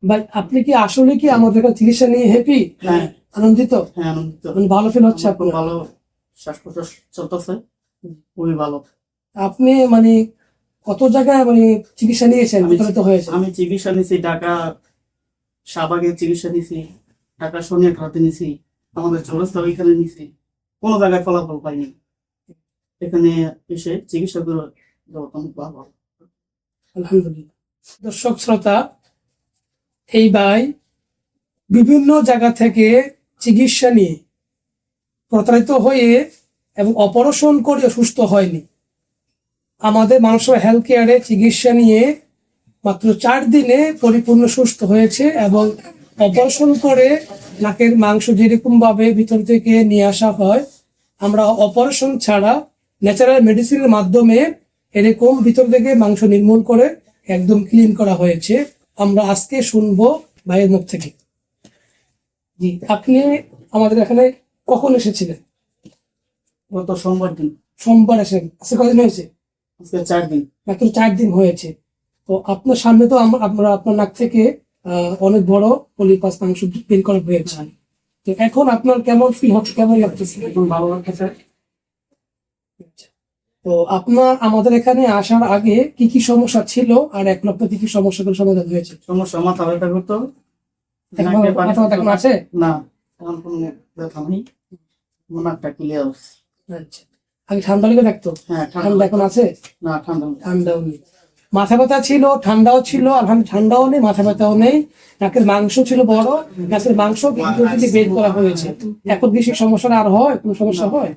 ভাই আপনি কি আসলে কি আমাদের কাছে চিকিৎসা নিয়ে হ্যাপি? হ্যাঁ আনন্দিত? হ্যাঁ আনন্দিত। মানে ভালো ফিল হচ্ছে খুব আপনার? ভালো শ্বাস প্রশ্বাস চলতেছে, খুবই ভালো। আপনি মানে কত জায়গায় মানে চিকিৎসা নিয়েছেন, আমি বিতাড়িত হয়েছে? আমি চিকিৎসা নিছি ঢাকা শাহবাগে, চিকিৎসা নিছি ঢাকা সোনিয়াখালীতে নিছি, আমাদের চৌরাস্তা ওইখানে নিছি, কোনো জায়গায় ফলাফল পাইনি। এখানে এসে চিকিৎসা করে অনেক ভালো। আলহামদুলিল্লাহ। দর্শক শ্রোতা, এই ভাই বিভিন্ন জায়গা থেকে চিকিৎসা নিয়ে প্রতারিত হয়ে এবং অপারেশন করে সুস্থ হয়নি। আমাদের মানুষ হেলথ কেয়ারে চিকিৎসা নিয়ে মাত্র 4 দিনে পরিপূর্ণ সুস্থ হয়েছে এবং অপারেশন করে নাকের মাংস যেরকম ভাবে ভিতর থেকে নিয়ে আসা হয়, আমরা অপারেশন ছাড়া ন্যাচারাল মেডিসিনের মাধ্যমে এরকম ভিতর থেকে মাংস নির্মূল করে একদম ক্লিন করা হয়েছে। আমরা আজকে শুনবো ভাইয়ের মুখ থেকে। জি, আপনি আমাদের এখানে কখন এসেছিলেন? গত সোমবার দিন। সোমবার এসেছেন। আজকে কদিন হয়েছে? আজকে 4 দিন। মাত্র 4 দিন হয়েছে। তো আপনার সামনে তো আমরা আপনার নাক থেকে অনেক বড় পলিপাস মাংস বের করা হয়েছে। তো এখন আপনার কেমন ফিল হচ্ছে, কেমন লাগতেছে? এখন ভালো লাগতেছে। তো আপনার আমাদের এখানে আসার আগে কি কি সমস্যা ছিল আর এখন আপনার কি কি সমস্যাগুলো সমাধান হয়েছে? সমস্যা মাথা ব্যথা করতো, এখন নাকে পানি মাথা ব্যথা এখন পড়তো। আছে? না, এখন কোনো ব্যথা নেই, নাকটা ক্লিয়ার। আচ্ছা, আগে ঠান্ডা লেগে থাকতো? হ্যাঁ ঠান্ডা এখন আছে? না, ঠান্ডা নেই। ঠান্ডাও নেই। মাথা ব্যথা ছিল, ঠান্ডাও ছিল, আলহামদুলিল্লাহ ঠান্ডাও নেই, মাথা ব্যথাও নেই। নাকের মাংস ছিল বড়, নাকের মাংস ভিতর থেকে বের করা হয়েছে। এখন বেশি সমস্যা আর হয়? কোনো সমস্যা হয়?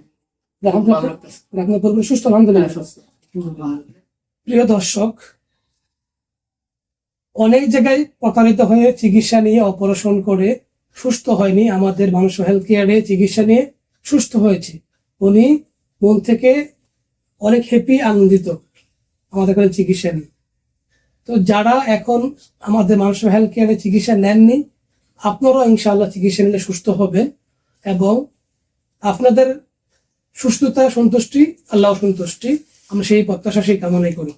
সুস্থ আলহামদুলিল্লাহ। প্রিয় দর্শক, অনেক জায়গায় প্রতারিত হয়ে চিকিৎসা নিয়ে অপারেশন করে সুস্থ হয়নি, আমাদের মানুষ হেলথ কেয়ারে চিকিৎসা নিয়ে সুস্থ হয়েছে। উনি মন থেকে অনেক হ্যাপি, আনন্দিত আমাদের কাছে চিকিৎসা নিয়ে। তো যারা এখন আমাদের মানুষ হেলথ কেয়ারে চিকিৎসা নেননি, আপনারাও ইনশাআল্লাহ চিকিৎসা নিলে সুস্থ হবেন এবং আপনাদের সুস্থতা সন্তুষ্টি, আল্লাহ সন্তুষ্টি, আমরা সেই প্রত্যাশা, সেই কামনাই করি।